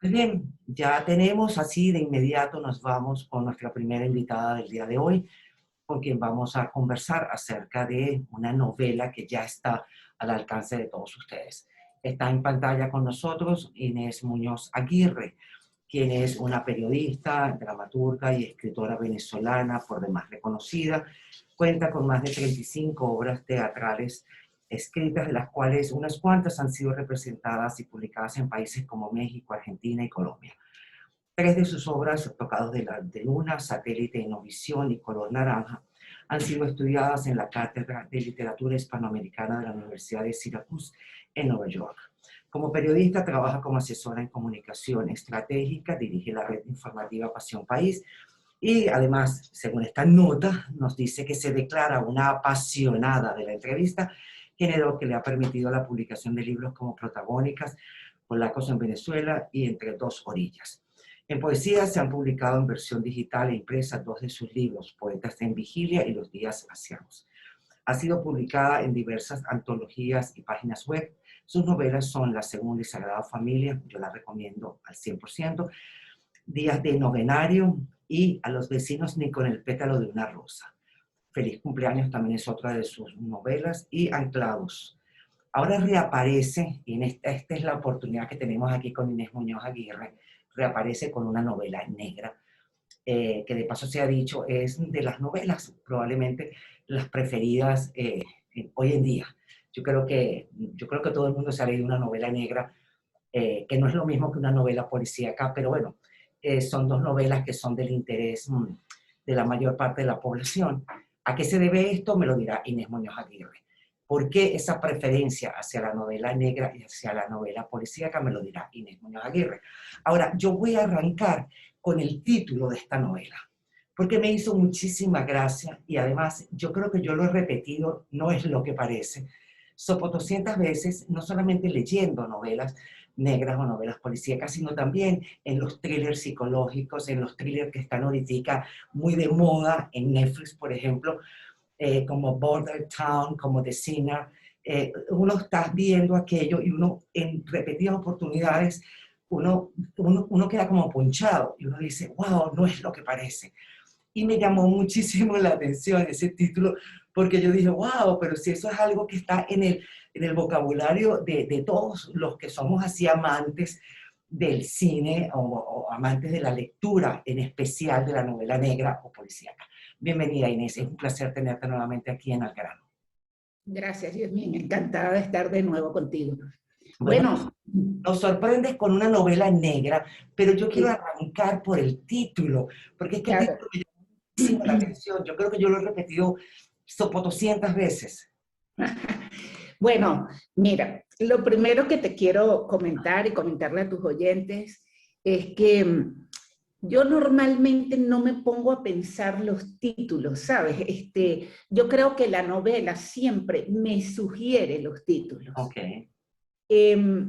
Muy bien, ya tenemos así de inmediato, nos vamos con nuestra primera invitada del día de hoy, con quien vamos a conversar acerca de una novela que ya está al alcance de todos ustedes. Está en pantalla con nosotros Inés Muñoz Aguirre, quien es una periodista, dramaturga y escritora venezolana por demás reconocida. Cuenta con más de 35 obras teatrales escritas, de las cuales unas cuantas han sido representadas y publicadas en países como México, Argentina y Colombia. Tres de sus obras, Tocados de Luna, Satélite y Novisión y Color Naranja, han sido estudiadas en la Cátedra de Literatura Hispanoamericana de la Universidad de Syracuse en Nueva York. Como periodista trabaja como asesora en comunicación estratégica, dirige la red informativa Pasión País y además, según esta nota, nos dice que se declara una apasionada de la entrevista, género que le ha permitido la publicación de libros como Protagónicas, Polacos en Venezuela y Entre dos orillas. En poesía se han publicado en versión digital e impresa dos de sus libros, Poetas en Vigilia y Los Días Asiagos. Ha sido publicada en diversas antologías y páginas web. Sus novelas son La Segunda y Sagrada Familia, yo la recomiendo al 100%, Días de Novenario y A los vecinos ni con el pétalo de una rosa. Feliz cumpleaños también es otra de sus novelas, y Anclados. Ahora reaparece, y esta es la oportunidad que tenemos aquí con Inés Muñoz Aguirre, reaparece con una novela negra, que de paso se ha dicho es de las novelas probablemente las preferidas hoy en día. Yo creo que todo el mundo se ha leído una novela negra, que no es lo mismo que una novela policíaca, pero bueno, son dos novelas que son del interés de la mayor parte de la población. ¿A qué se debe esto? Me lo dirá Inés Muñoz Aguirre. ¿Por qué esa preferencia hacia la novela negra y hacia la novela policíaca? Me lo dirá Inés Muñoz Aguirre. Ahora, yo voy a arrancar con el título de esta novela, porque me hizo muchísima gracia y además yo creo que yo lo he repetido, no es lo que parece, sopotoscientas veces, no solamente leyendo novelas negras o novelas policíacas, sino también en los thrillers psicológicos, en los thrillers que están ahorita muy de moda en Netflix, por ejemplo, como Border Town, como The Sinner. Uno está viendo aquello y uno en repetidas oportunidades, uno queda como ponchado y uno dice, wow, no es lo que parece. Y me llamó muchísimo la atención ese título, porque yo dije, wow, pero si eso es algo que está en el vocabulario de todos los que somos así amantes del cine o amantes de la lectura, en especial de la novela negra o policíaca. Bienvenida, Inés, es un placer tenerte nuevamente aquí en Algarano. Gracias, Yasmín, encantada de estar de nuevo contigo. Bueno, Bueno, nos sorprendes con una novela negra, pero yo quiero arrancar por el título, porque es que el claro. título me llama muchísimo la atención. Yo creo que yo lo he repetido sopotoscientas veces. Bueno, mira, lo primero que te quiero comentar y comentarle a tus oyentes es que yo normalmente no me pongo a pensar los títulos, ¿sabes? Yo creo que la novela siempre me sugiere los títulos. Ok. Eh,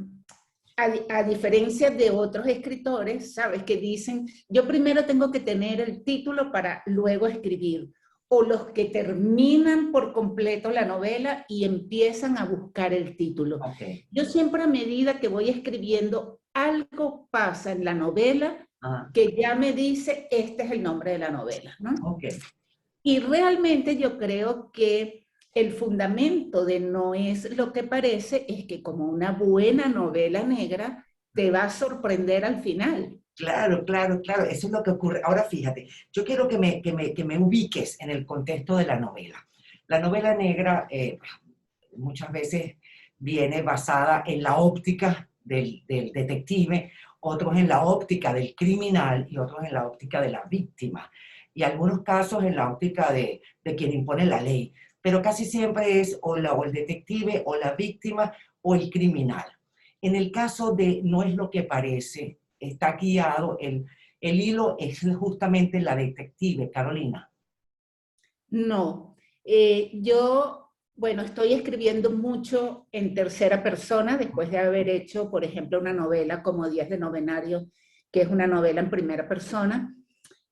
a diferencia de otros escritores, ¿sabes? Que dicen, yo primero tengo que tener el título para luego escribir. O los que terminan por completo la novela y empiezan a buscar el título. Okay. Yo siempre a medida que voy escribiendo, algo pasa en la novela que ya me dice, este es el nombre de la novela, ¿no? Okay. Y realmente yo creo que el fundamento de No es lo que parece es que como una buena novela negra te va a sorprender al final. Claro, claro, claro, eso es lo que ocurre. Ahora fíjate, yo quiero que me ubiques en el contexto de la novela. La novela negra muchas veces viene basada en la óptica del detective, otros en la óptica del criminal y otros en la óptica de la víctima. Y algunos casos en la óptica de quien impone la ley. Pero casi siempre es o el detective o la víctima o el criminal. En el caso de No es lo que parece, está guiado, el hilo es justamente la detective, Carolina. No, bueno, estoy escribiendo mucho en tercera persona después de haber hecho, por ejemplo, una novela como Días de Novenario, que es una novela en primera persona.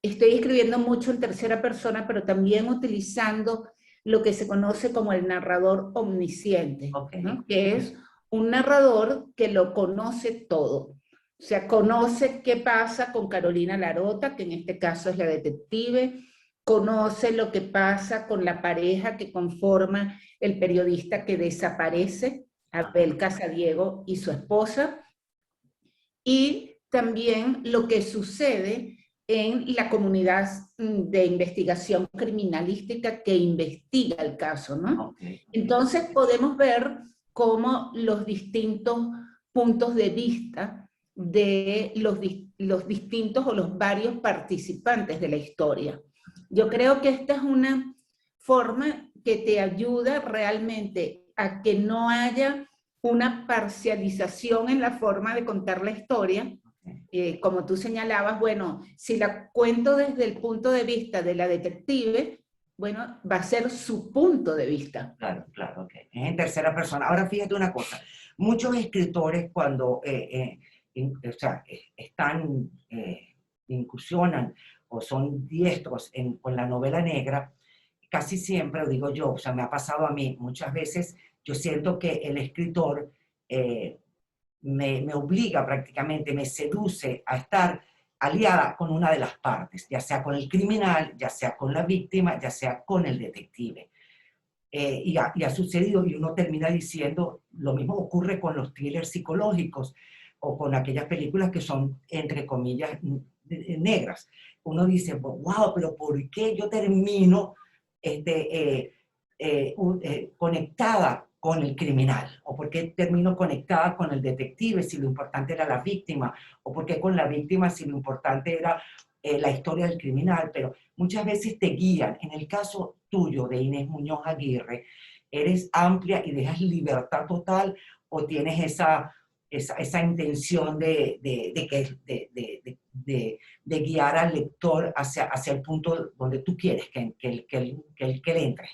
Estoy escribiendo mucho en tercera persona, pero también utilizando lo que se conoce como el narrador omnisciente, Okay. ¿no? Que es un narrador que lo conoce todo. O sea, conoce qué pasa con Carolina Larota, que en este caso es la detective, conoce lo que pasa con la pareja que conforma el periodista que desaparece, Abel Casadiego y su esposa, y también lo que sucede en la comunidad de investigación criminalística que investiga el caso, ¿no? Okay. Entonces podemos ver cómo los distintos puntos de vista de los distintos o los varios participantes de la historia. Yo creo que esta es una forma que te ayuda realmente a que no haya una parcialización en la forma de contar la historia. Como tú señalabas, bueno, si la cuento desde el punto de vista de la detective, bueno, va a ser su punto de vista. Claro, claro, ok. Es en tercera persona. Ahora fíjate una cosa, muchos escritores cuando o sea, incursionan o son diestros con la novela negra, casi siempre, digo yo, o sea, me ha pasado a mí, muchas veces yo siento que el escritor me obliga prácticamente, me seduce a estar aliada con una de las partes, ya sea con el criminal, ya sea con la víctima, ya sea con el detective. Y ha sucedido, y uno termina diciendo, lo mismo ocurre con los thrillers psicológicos o con aquellas películas que son, entre comillas, negras. Uno dice, wow, pero ¿por qué yo termino conectada con el criminal? ¿O por qué termino conectada con el detective si lo importante era la víctima? ¿O por qué con la víctima si lo importante era la historia del criminal? Pero muchas veces te guían. En el caso tuyo de Inés Muñoz Aguirre, ¿eres amplia y dejas libertad total o tienes esa intención de guiar al lector hacia el punto donde tú quieres que él entre?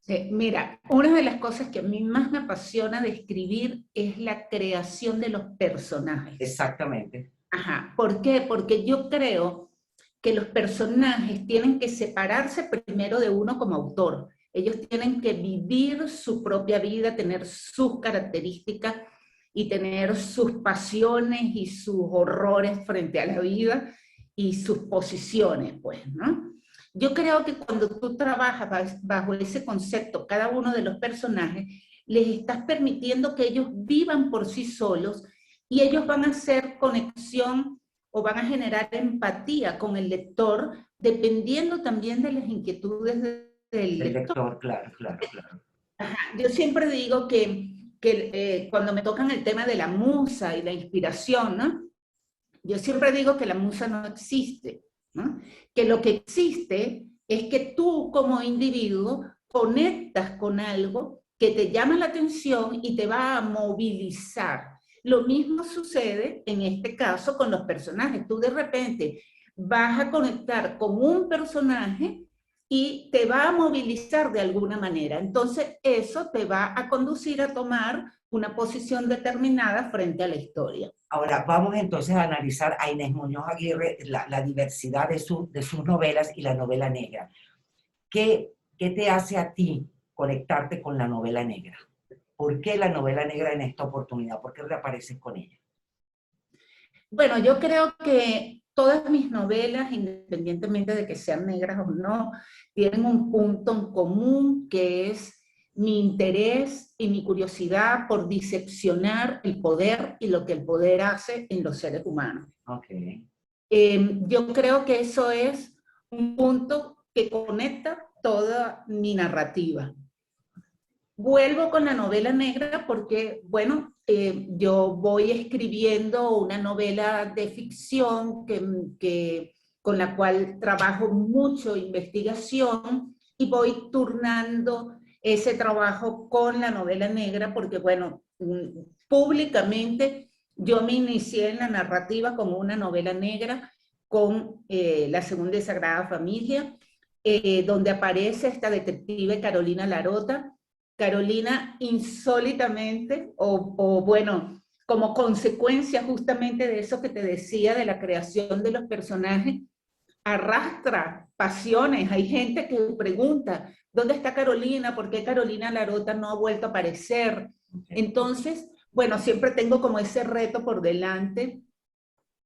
Sí, mira, una de las cosas que a mí más me apasiona de escribir es la creación de los personajes. Exactamente. Ajá, ¿por qué? Porque yo creo que los personajes tienen que separarse primero de uno como autor. Ellos tienen que vivir su propia vida, tener sus características y tener sus pasiones y sus horrores frente a la vida y sus posiciones, pues, ¿no? Yo creo que cuando tú trabajas bajo ese concepto, cada uno de los personajes, les estás permitiendo que ellos vivan por sí solos y ellos van a hacer conexión o van a generar empatía con el lector, dependiendo también de las inquietudes del El lector. lector, claro, claro, claro. Ajá. Yo siempre digo que cuando me tocan el tema de la musa y la inspiración, ¿no? Yo siempre digo que la musa no existe, ¿no? Que lo que existe es que tú como individuo conectas con algo que te llama la atención y te va a movilizar. Lo mismo sucede en este caso con los personajes. Tú de repente vas a conectar con un personaje y te va a movilizar de alguna manera. Entonces eso te va a conducir a tomar una posición determinada frente a la historia. Ahora, vamos entonces a analizar a Inés Muñoz Aguirre, la diversidad de sus novelas y la novela negra. ¿Qué te hace a ti conectarte con la novela negra? ¿Por qué la novela negra en esta oportunidad? ¿Por qué reapareces con ella? Bueno, yo creo que todas mis novelas, independientemente de que sean negras o no, tienen un punto en común que es mi interés y mi curiosidad por diseccionar el poder y lo que el poder hace en los seres humanos. Okay. Yo creo que eso es un punto que conecta toda mi narrativa. Vuelvo con la novela negra porque, bueno, yo voy escribiendo una novela de ficción con la cual trabajo mucho investigación y voy turnando ese trabajo con la novela negra porque, bueno, públicamente yo me inicié en la narrativa como una novela negra con La Segunda y Sagrada Familia, donde aparece esta detective Carolina Larota. Carolina insólitamente, o bueno, como consecuencia justamente de eso que te decía, de la creación de los personajes, arrastra pasiones. Hay gente que pregunta, ¿dónde está Carolina? ¿Por qué Carolina Larota no ha vuelto a aparecer? Okay. Entonces, bueno, siempre tengo como ese reto por delante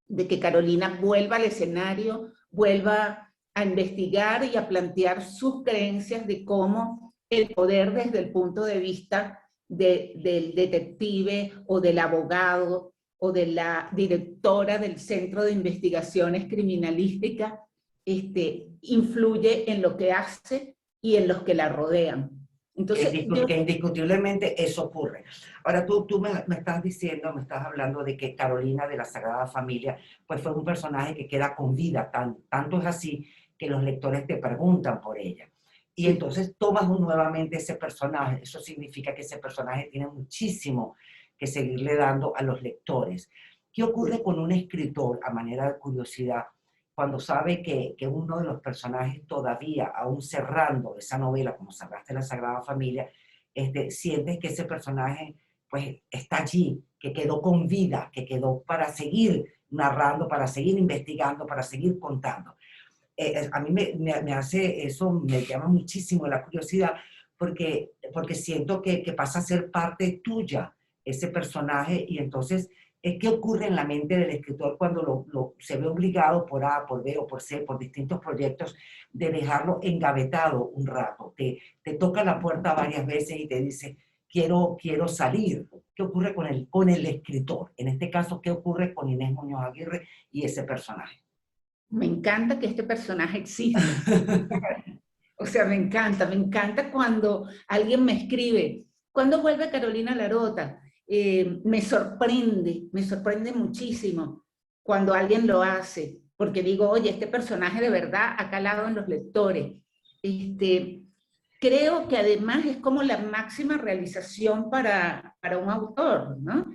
de que Carolina vuelva al escenario, vuelva a investigar y a plantear sus creencias de cómo el poder desde el punto de vista del detective o del abogado o de la directora del Centro de Investigaciones Criminalísticas influye en lo que hace y en los que la rodean. Entonces, Que indiscutiblemente eso ocurre. Ahora tú me estás diciendo, me estás hablando de que Carolina de la Sagrada Familia, pues fue un personaje que queda con vida, tanto es así que los lectores te preguntan por ella. Y sí, entonces tomas nuevamente ese personaje, eso significa que ese personaje tiene muchísimo que seguirle dando a los lectores. ¿Qué ocurre con un escritor, a manera de curiosidad, cuando sabe que uno de los personajes todavía, aún cerrando esa novela, como cerraste La Sagrada Familia, sientes que ese personaje pues está allí, que quedó con vida, que quedó para seguir narrando, para seguir investigando, para seguir contando? A mí me hace eso, me llama muchísimo la curiosidad, porque siento que pasa a ser parte tuya ese personaje, y entonces, ¿qué ocurre en la mente del escritor cuando se ve obligado por A, por B o por C, por distintos proyectos, de dejarlo engavetado un rato? Te toca la puerta varias veces y te dice, quiero salir. ¿Qué ocurre con el escritor? En este caso, ¿qué ocurre con Inés Muñoz Aguirre y ese personaje? me encanta que este personaje exista. O sea, me encanta cuando alguien me escribe, ¿cuándo vuelve Carolina Larota? Me sorprende muchísimo cuando alguien lo hace, porque digo, oye, este personaje de verdad ha calado en los lectores. Este, creo que además es como la máxima realización para un autor, ¿no?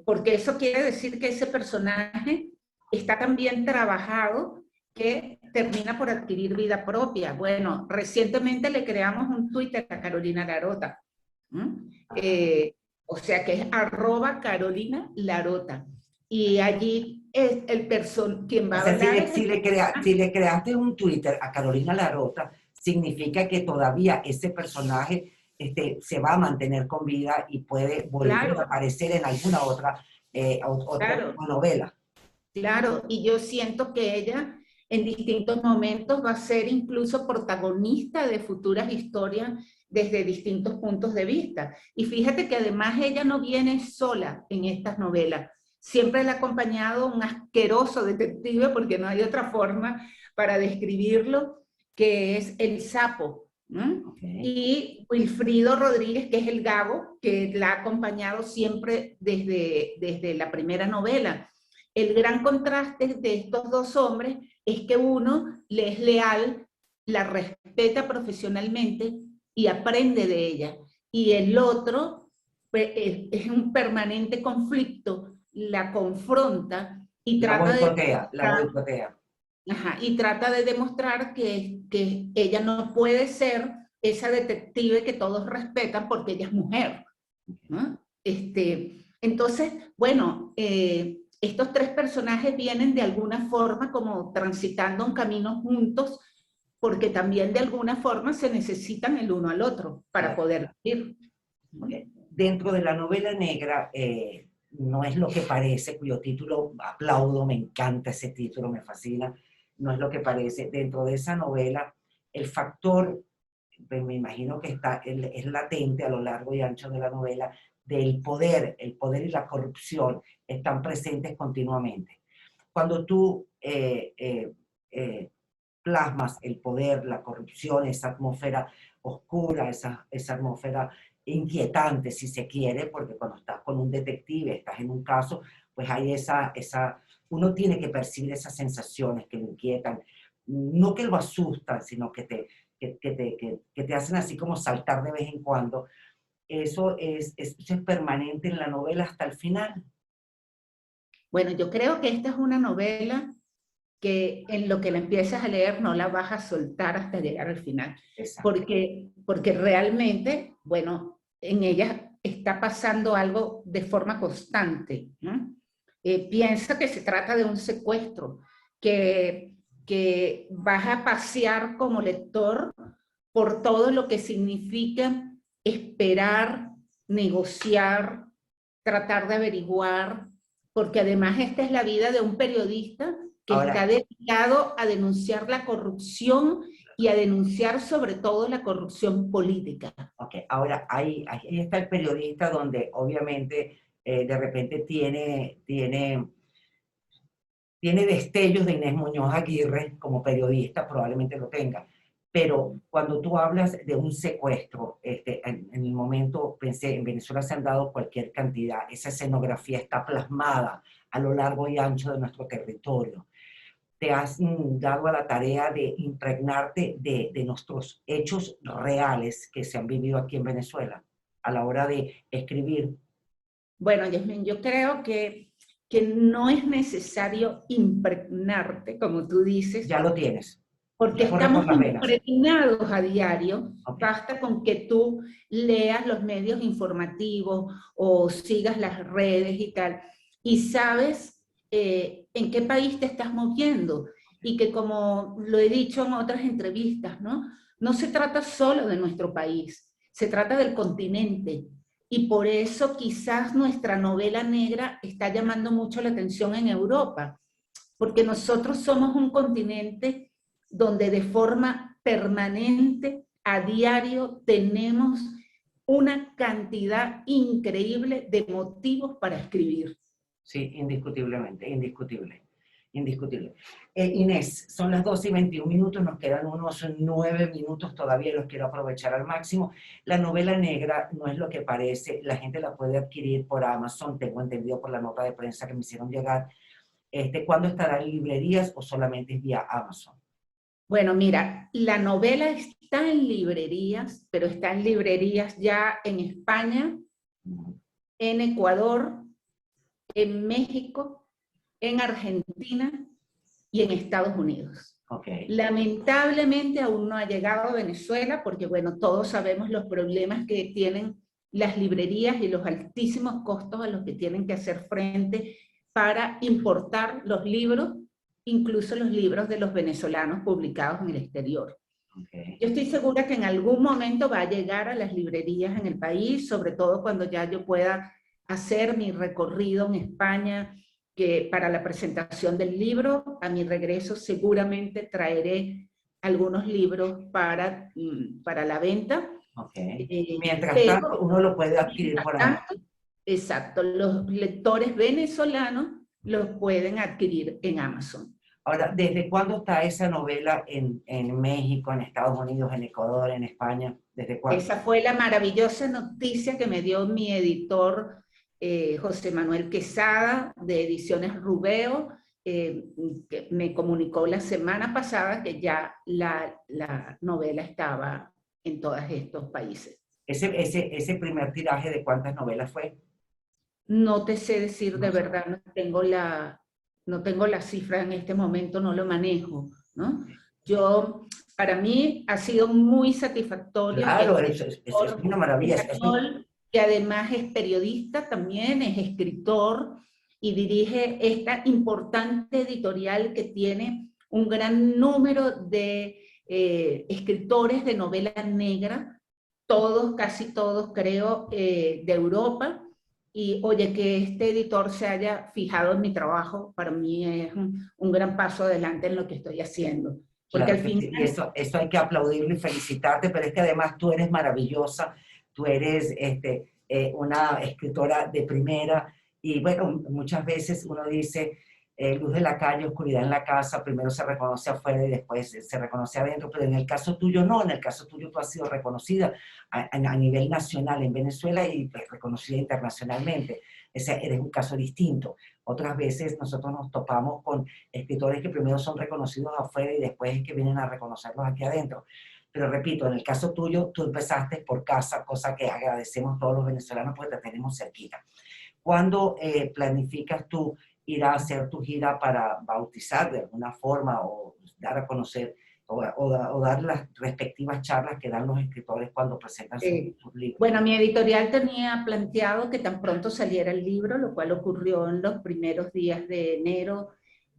Porque eso quiere decir que ese personaje está tan bien trabajado que termina por adquirir vida propia. Bueno, recientemente le creamos un Twitter a Carolina Larota, o sea que es @Carolina Larota. Y allí es quien O va a sea, hablar es el si personaje. le creaste un Twitter a Carolina Larota, significa que todavía ese personaje se va a mantener con vida y puede volver a Claro, aparecer en alguna otra claro. novela. Claro, y yo siento que ella en distintos momentos va a ser incluso protagonista de futuras historias desde distintos puntos de vista. Y fíjate que además ella no viene sola en estas novelas. Siempre le ha acompañado un asqueroso detective, porque no hay otra forma para describirlo, que es el Sapo, ¿no? Okay. Y Wilfrido Rodríguez, que es el Gabo, que la ha acompañado siempre desde la primera novela. El gran contraste de estos dos hombres es que uno le es leal, la respeta profesionalmente y aprende de ella. Y el otro es un permanente conflicto, la confronta y trata de La demostrar, boicotea. ajá, y trata de demostrar que ella no puede ser esa detective que todos respetan porque ella es mujer, ¿no? Entonces, bueno, estos tres personajes vienen de alguna forma como transitando un camino juntos, porque también de alguna forma se necesitan el uno al otro para Claro. poder vivir. Dentro de la novela negra, no es lo que parece, cuyo título aplaudo, me encanta ese título, me fascina, no es lo que parece. Dentro de esa novela, el factor, pues me imagino que es latente a lo largo y ancho de la novela, del poder, el poder y la corrupción están presentes continuamente. Cuando tú plasmas el poder, la corrupción, esa atmósfera oscura, esa atmósfera inquietante, si se quiere, porque cuando estás con un detective, estás en un caso, pues hay uno tiene que percibir esas sensaciones que lo inquietan, no que lo asustan, sino que te hacen así como saltar de vez en cuando. Eso es permanente en la novela hasta el final. Bueno, yo creo que esta es una novela que en lo que la empiezas a leer no la vas a soltar hasta llegar al final, Exacto. porque realmente, bueno, en ella está pasando algo de forma constante, ¿no? Piensa que se trata de un secuestro, que vas a pasear como lector por todo lo que significa esperar, negociar, tratar de averiguar, porque además esta es la vida de un periodista que Ahora, está dedicado a denunciar la corrupción y a denunciar sobre todo la corrupción política. okay, ahora ahí está el periodista donde obviamente de repente tiene destellos de Inés Muñoz Aguirre como periodista, probablemente lo tenga, pero cuando tú hablas de un secuestro, en el momento pensé, en Venezuela se han dado cualquier cantidad, esa escenografía está plasmada a lo largo y ancho de nuestro territorio. Te has dado a la tarea de impregnarte de nuestros hechos reales que se han vivido aquí en Venezuela a la hora de escribir. Bueno, Yasmín, yo creo que no es necesario impregnarte, como tú dices, Ya lo tienes, porque ya corre por estamos las venas. impregnados a diario. Okay. Basta con que tú leas los medios informativos o sigas las redes y tal, y sabes en qué país te estás moviendo. Y que como lo he dicho en otras entrevistas, ¿no? No se trata solo de nuestro país, se trata del continente. Y por eso quizás nuestra novela negra está llamando mucho la atención en Europa, porque nosotros somos un continente donde de forma permanente, a diario, tenemos una cantidad increíble de motivos para escribir. Sí, indiscutiblemente, indiscutible, indiscutible. Inés, son las 12:21, nos quedan unos 9 minutos todavía, los quiero aprovechar al máximo. La novela negra no es lo que parece, la gente la puede adquirir por Amazon, tengo entendido por la nota de prensa que me hicieron llegar. ¿Cuándo estará en librerías o solamente es vía Amazon? Bueno, mira, la novela está en librerías, pero está en librerías ya en España, en Ecuador, en México, en Argentina y en Estados Unidos. Okay. Lamentablemente aún no ha llegado a Venezuela porque, bueno, todos sabemos los problemas que tienen las librerías y los altísimos costos a los que tienen que hacer frente para importar los libros, incluso los libros de los venezolanos publicados en el exterior. Okay. Yo estoy segura que en algún momento va a llegar a las librerías en el país, sobre todo cuando ya yo pueda hacer mi recorrido en España, que para la presentación del libro, a mi regreso seguramente traeré algunos libros para la venta. Okay. Mientras Pero, tanto, uno lo puede adquirir por Amazon. exacto, los lectores venezolanos los pueden adquirir en Amazon. Ahora, ¿desde cuándo está esa novela en México, en Estados Unidos, en Ecuador, en España? ¿Desde cuándo? Esa fue la maravillosa noticia que me dio mi editor José Manuel Quesada de Ediciones Rubeo, que me comunicó la semana pasada que ya la novela estaba en todos estos países. Ese primer tiraje de cuántas novelas fue? No te sé decir de No sé. verdad, no tengo la cifra en este momento, no lo manejo, ¿no? Para mí ha sido muy satisfactorio que Claro, este eso es editor una maravilla. español, que además es periodista también, es escritor y dirige esta importante editorial que tiene un gran número de escritores de novela negra, todos, casi todos creo, de Europa. Y oye, que este editor se haya fijado en mi trabajo, para mí es un gran paso adelante en lo que estoy haciendo. Porque Claro al que final... sí, y eso hay que aplaudirlo y felicitarte, pero es que además tú eres maravillosa, tú eres una escritora de primera, y bueno, muchas veces uno dice, luz de la calle, oscuridad en la casa, primero se reconoce afuera y después se reconoce adentro, pero en el caso tuyo no, en el caso tuyo tú has sido reconocida a nivel nacional en Venezuela y pues, reconocida internacionalmente. O sea, eres un caso distinto. Otras veces nosotros nos topamos con escritores que primero son reconocidos afuera y después es que vienen a reconocerlos aquí adentro. Pero repito, en el caso tuyo, tú empezaste por casa, cosa que agradecemos todos los venezolanos porque te tenemos cerquita. ¿Cuándo planificas tú ir a hacer tu gira para bautizar de alguna forma o dar a conocer o dar las respectivas charlas que dan los escritores cuando presentan sus libros? Bueno, mi editorial tenía planteado que tan pronto saliera el libro, lo cual ocurrió en los primeros días de enero,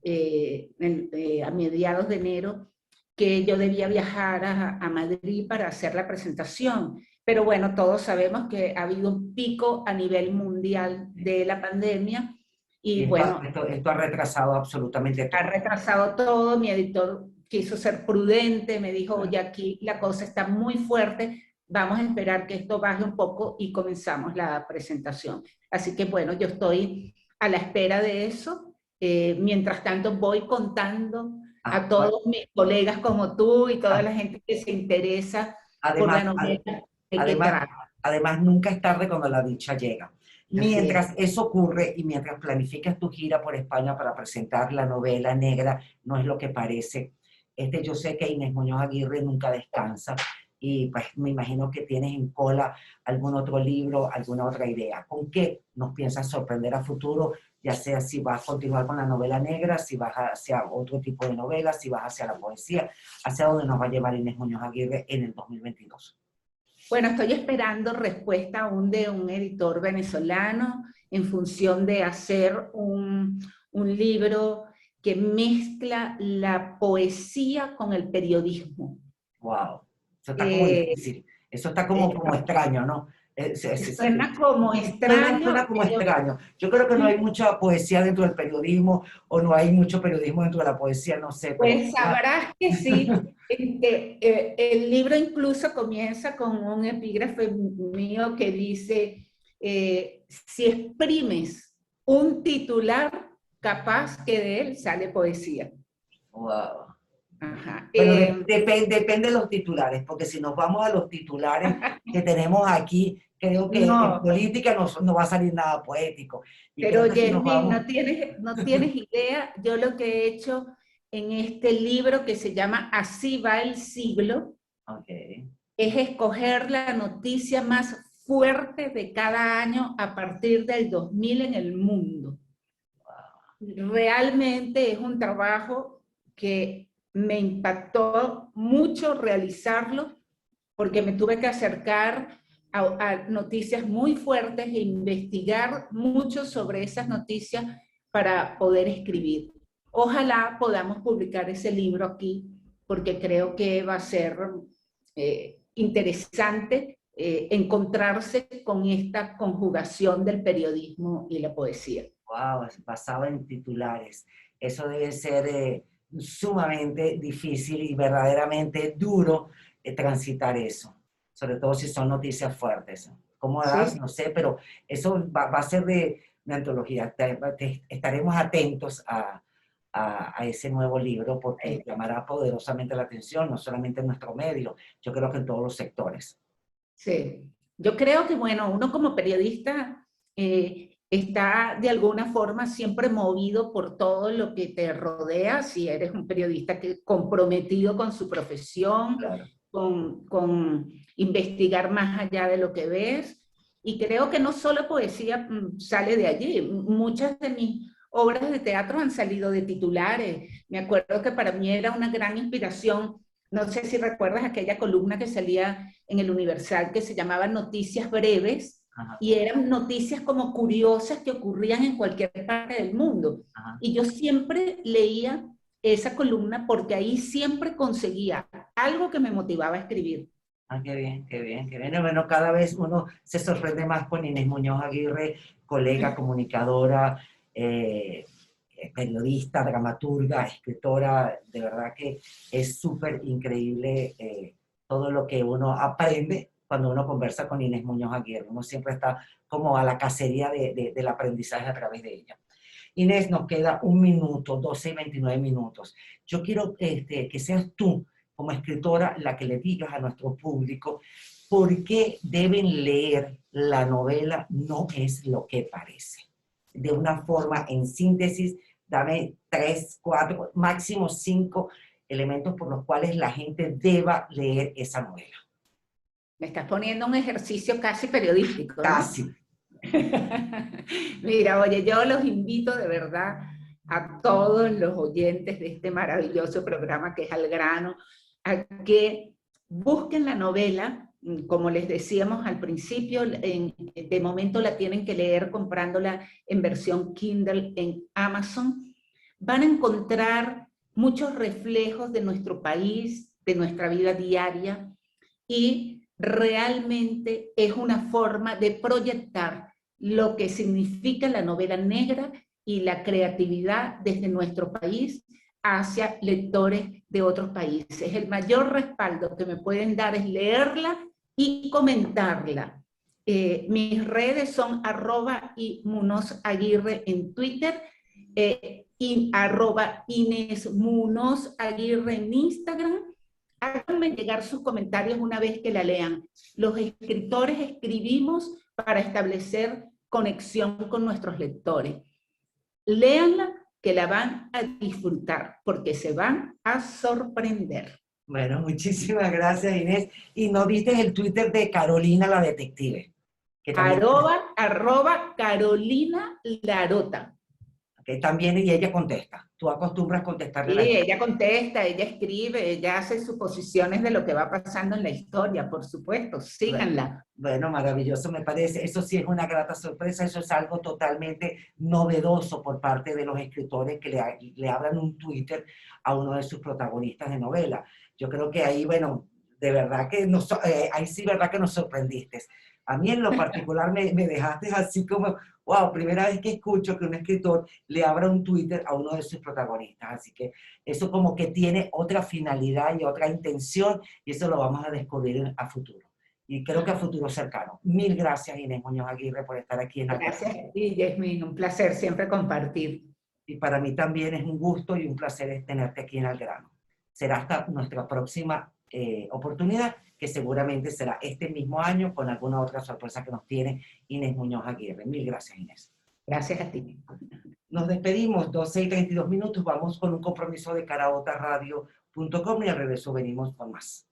a mediados de enero, que yo debía viajar a Madrid para hacer la presentación. pero bueno, todos sabemos que ha habido un pico a nivel mundial de la pandemia Y y bueno, esto ha retrasado absolutamente ha todo. retrasado todo. Mi editor quiso ser prudente, me dijo, Claro. oye, aquí la cosa está muy fuerte, vamos a esperar que esto baje un poco y comenzamos la presentación. Así que bueno, yo estoy a la espera de eso. Mientras tanto voy contando a Bueno, todos mis colegas como tú y toda ah, la gente que se interesa por la además, novela de qué además, trata. además, nunca es tarde cuando la dicha llega. Así es. Mientras eso ocurre y mientras planificas tu gira por España para presentar la novela negra, no es lo que parece. Yo sé que Inés Muñoz Aguirre nunca descansa y pues me imagino que tienes en cola algún otro libro, alguna otra idea. ¿Con qué nos piensas sorprender a futuro? Ya sea si vas a continuar con la novela negra, si vas hacia otro tipo de novela, si vas hacia la poesía, hacia dónde nos va a llevar Inés Muñoz Aguirre en el 2022. Bueno, estoy esperando respuesta aún de un editor venezolano en función de hacer un libro que mezcla la poesía con el periodismo. Wow, eso está como Eh, difícil, eso está eh, como extraño, ¿no? Suena como Suena extraño, como pero extraño. Yo creo que no hay mucha poesía dentro del periodismo o no hay mucho periodismo dentro de la poesía, no sé, pero pues sabrás que sí. El libro incluso comienza con un epígrafe mío que dice, si exprimes un titular, capaz que de él sale poesía. wow. Ajá. Bueno, depende de los titulares, porque si nos vamos a los titulares que tenemos aquí, creo que en No, política no va a salir nada poético. Y creo pero que si nos Jeremy, vamos... no tienes idea, yo lo que he hecho en este libro que se llama Así va el siglo, Ok, es escoger la noticia más fuerte de cada año a partir del 2000 en el mundo. Realmente es un trabajo que me impactó mucho realizarlo porque me tuve que acercar a noticias muy fuertes e investigar mucho sobre esas noticias para poder escribir. Ojalá podamos publicar ese libro aquí porque creo que va a ser interesante encontrarse con esta conjugación del periodismo y la poesía. wow, basado en titulares. Eso debe ser sumamente difícil y verdaderamente duro transitar eso, sobre todo si son noticias fuertes. ¿Cómo das? ¿Sí? No sé, pero eso va a ser de antología. Estaremos atentos a ese nuevo libro porque llamará poderosamente la atención, no solamente en nuestro medio, yo creo que en todos los sectores. Sí, yo creo que, bueno, uno como periodista está de alguna forma siempre movido por todo lo que te rodea, si eres un periodista que, comprometido con su profesión, Claro. con investigar más allá de lo que ves, y creo que no solo poesía sale de allí, muchas de mis obras de teatro han salido de titulares. Me acuerdo que para mí era una gran inspiración, no sé si recuerdas aquella columna que salía en el Universal que se llamaba Noticias Breves, Ajá, y eran noticias como curiosas que ocurrían en cualquier parte del mundo. ajá. Y yo siempre leía esa columna porque ahí siempre conseguía algo que me motivaba a escribir. Ah, qué bien, qué bien, qué bien. Bueno, cada vez uno se sorprende más con Inés Muñoz Aguirre, colega, comunicadora, periodista, dramaturga, escritora. De verdad que es súper increíble todo lo que uno aprende cuando uno conversa con Inés Muñoz Aguirre. Uno siempre está como a la cacería del aprendizaje a través de ella. Inés, nos queda un minuto, 12 y 29 minutos. Yo quiero que seas tú, como escritora, la que le digas a nuestro público por qué deben leer la novela No es lo que parece. De una forma, en síntesis, dame 3, 4, máximo 5 elementos por los cuales la gente deba leer esa novela. Me estás poniendo un ejercicio casi periodístico, ¿no? Casi. Mira, oye, yo los invito de verdad a todos los oyentes de este maravilloso programa que es Al Grano, a que busquen la novela, como les decíamos al principio, de momento la tienen que leer comprándola en versión Kindle en Amazon. Van a encontrar muchos reflejos de nuestro país, de nuestra vida diaria, y realmente es una forma de proyectar lo que significa la novela negra y la creatividad desde nuestro país hacia lectores de otros países. El mayor respaldo que me pueden dar es leerla y comentarla. Mis redes son @imunozaguirre en Twitter, y @InesMunozAguirre en Instagram. Háganme llegar sus comentarios una vez que la lean. Los escritores escribimos para establecer conexión con nuestros lectores. Léanla, que la van a disfrutar, porque se van a sorprender. Bueno, muchísimas gracias, Inés. Y no viste el Twitter de Carolina la detective, que también, @ Carolina Larota. que también y ella contesta. Tú acostumbras contestarle a Sí, la gente. ella contesta, ella escribe, ella hace suposiciones de lo que va pasando en la historia, por supuesto, síganla. Bueno, maravilloso me parece. Eso sí es una grata sorpresa. Eso es algo totalmente novedoso por parte de los escritores que le abran un Twitter a uno de sus protagonistas de novela. Yo creo que ahí, bueno, de verdad que ahí sí, verdad que nos sorprendiste. A mí en lo particular me dejaste así como, wow, primera vez que escucho que un escritor le abra un Twitter a uno de sus protagonistas. Así que eso como que tiene otra finalidad y otra intención y eso lo vamos a descubrir a futuro. Y creo que a futuro cercano. Mil gracias, Inés Muñoz Aguirre, por estar aquí en Alcalá. Gracias a ti, Yasmin, un placer siempre compartir. Y para mí también es un gusto y un placer tenerte aquí en Algrano. Será hasta nuestra próxima oportunidad, que seguramente será este mismo año con alguna otra sorpresa que nos tiene Inés Muñoz Aguirre. Mil gracias, Inés. Gracias a ti. Nos despedimos, 12:32. Vamos con un compromiso de caraotaradio.com y al regreso venimos con más.